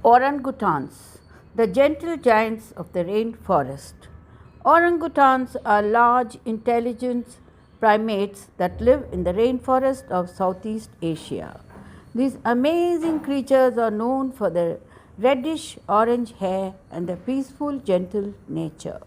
Orangutans, the gentle giants of the rainforest. Orangutans are large, intelligent primates that live in the rainforest of Southeast Asia. These amazing creatures are known for their reddish orange hair and their peaceful, gentle nature.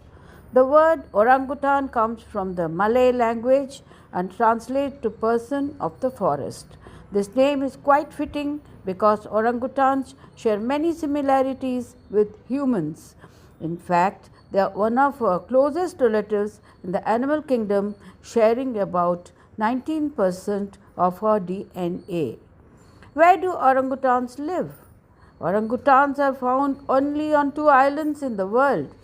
The word orangutan comes from the Malay language and translates to person of the forest. This name is quite fitting because orangutans share many similarities with humans. In fact, they are one of our closest relatives in the animal kingdom, sharing about 19% of our DNA. Where do orangutans live? Orangutans are found only on two islands in the world,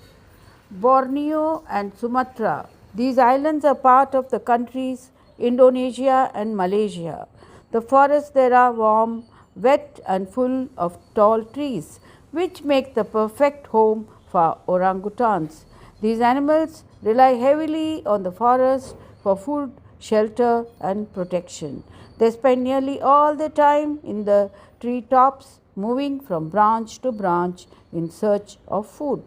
Borneo and Sumatra. These islands are part of the countries Indonesia and Malaysia. The forests there are warm, wet, and full of tall trees, which make the perfect home for orangutans. These animals rely heavily on the forest for food, shelter, and protection. They spend nearly all their time in the tree tops, moving from branch to branch in search of food.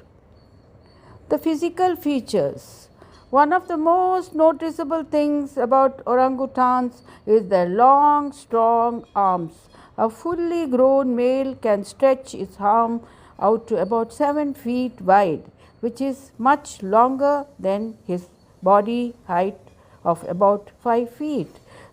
The physical features. One of the most noticeable things about orangutans is their long, strong arms. A fully grown male can stretch its arm out to about 7 feet wide, which is much longer than his body height of about 5 feet.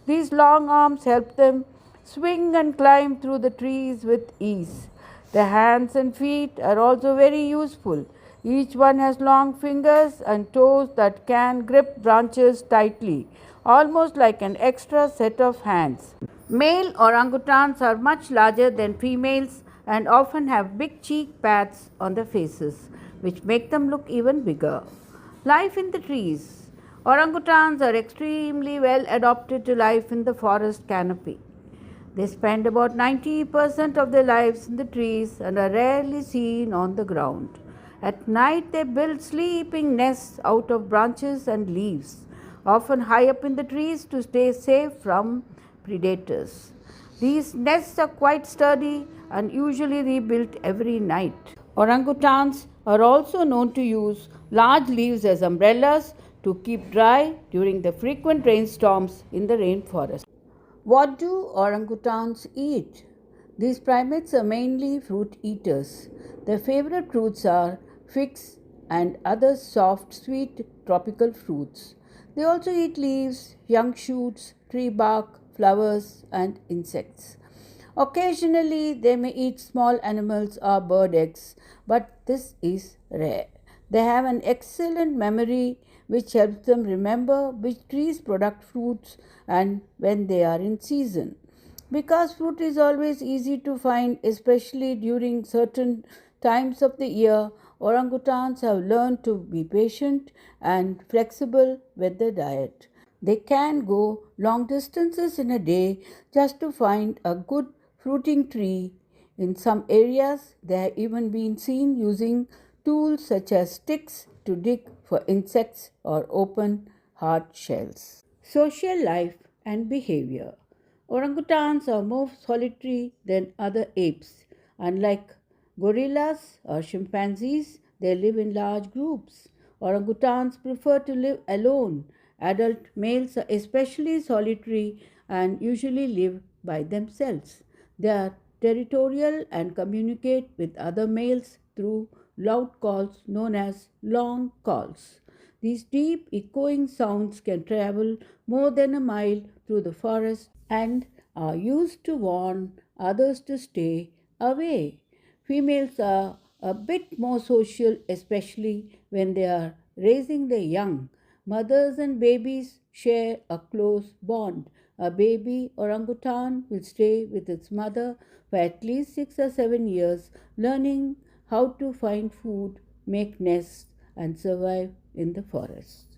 These long arms help them swing and climb through the trees with ease. Their hands and feet are also very useful. Each one has long fingers and toes that can grip branches tightly, almost like an extra set of hands. Male orangutans are much larger than females and often have big cheek pads on their faces, which make them look even bigger. Life in the trees. Orangutans are extremely well adapted to life in the forest canopy. They spend about 90% of their lives in the trees and are rarely seen on the ground. At night, they build sleeping nests out of branches and leaves, often high up in the trees to stay safe from predators. These nests are quite sturdy and usually rebuilt every night. Orangutans are also known to use large leaves as umbrellas to keep dry during the frequent rainstorms in the rainforest. What do orangutans eat? These primates are mainly fruit eaters. Their favorite fruits are figs and other soft, sweet tropical fruits. They also eat leaves, young shoots, tree bark, flowers, and insects. Occasionally, they may eat small animals or bird eggs, but this is rare. They have an excellent memory which helps them remember which trees produce fruits and when they are in season. Because fruit is always easy to find, especially during certain times of the year, orangutans have learned to be patient and flexible with their diet. They can go long distances in a day just to find a good fruiting tree. In some areas, they have even been seen using tools such as sticks to dig for insects or open hard shells. Social life and behavior. Orangutans are more solitary than other apes. Unlike gorillas or chimpanzees, they live in large groups. Orangutans prefer to live alone. Adult males are especially solitary and usually live by themselves. They are territorial and communicate with other males through loud calls known as long calls. These deep echoing sounds can travel more than a mile through the forest and are used to warn others to stay away. Females are a bit more social, especially when they are raising their young. Mothers and babies share a close bond. A baby orangutan will stay with its mother for at least 6 or 7 years, learning how to find food, make nests, and survive in the forest.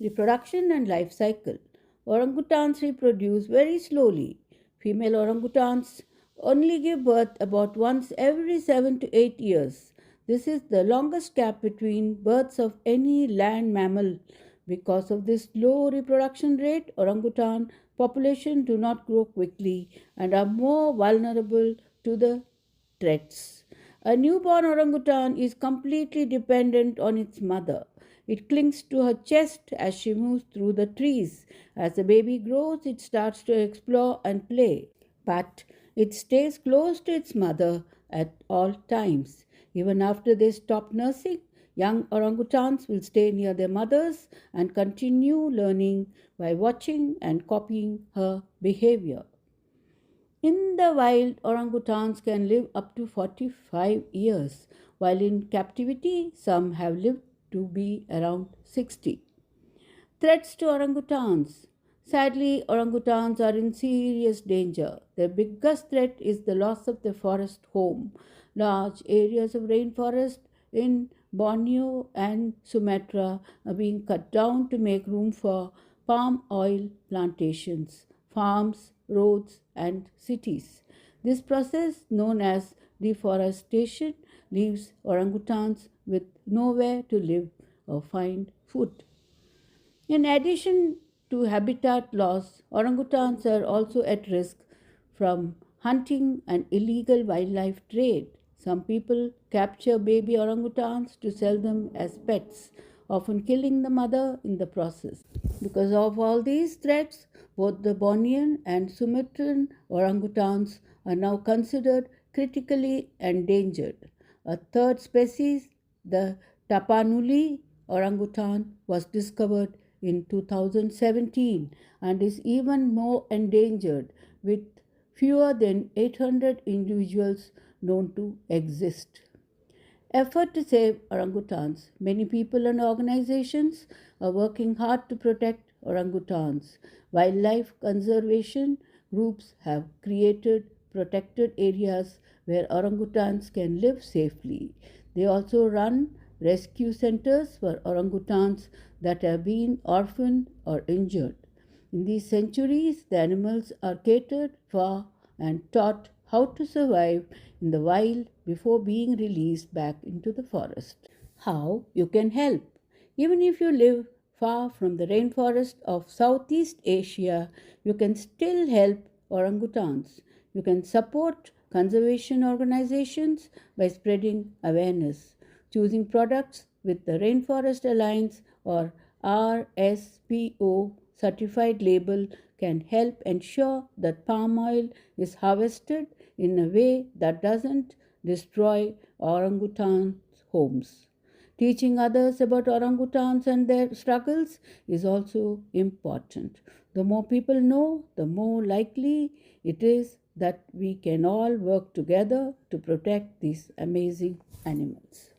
Reproduction and life cycle. Orangutans reproduce very slowly. Female orangutans only give birth about once every 7 to 8 years. This is the longest gap between births of any land mammal. Because of this low reproduction rate, orangutan population do not grow quickly and are more vulnerable to the threats. A newborn orangutan is completely dependent on its mother. It clings to her chest as she moves through the trees. As the baby grows, it starts to explore and play. But it stays close to its mother at all times. Even after they stop nursing, young orangutans will stay near their mothers and continue learning by watching and copying her behavior. In the wild, orangutans can live up to 45 years, while in captivity, some have lived to be around 60. Threats to orangutans. Sadly, orangutans are in serious danger. Their biggest threat is the loss of their forest home. Large areas of rainforest in Borneo and Sumatra are being cut down to make room for palm oil plantations, farms, roads, and cities. This process, known as deforestation, leaves orangutans with nowhere to live or find food. In addition to habitat loss, orangutans are also at risk from hunting and illegal wildlife trade. Some people capture baby orangutans to sell them as pets, often killing the mother in the process. Because of all these threats, both the Bornean and Sumatran orangutans are now considered critically endangered. A third species, the Tapanuli orangutan, was discovered in 2017 and is even more endangered, with fewer than 800 individuals known to exist. Effort to save orangutans. Many people and organizations are working hard to protect orangutans. Wildlife conservation groups have created protected areas where orangutans can live safely. They also run rescue centers for orangutans that have been orphaned or injured. In these centuries, the animals are catered for and taught how to survive in the wild before being released back into the forest. How you can help. Even if you live far from the rainforest of Southeast Asia, you can still help orangutans. You can support conservation organizations by spreading awareness, choosing products with the Rainforest Alliance or RSPO certified label can help ensure that palm oil is harvested in a way that doesn't destroy orangutans' homes. Teaching others about orangutans and their struggles is also important. The more people know, the more likely it is that we can all work together to protect these amazing animals.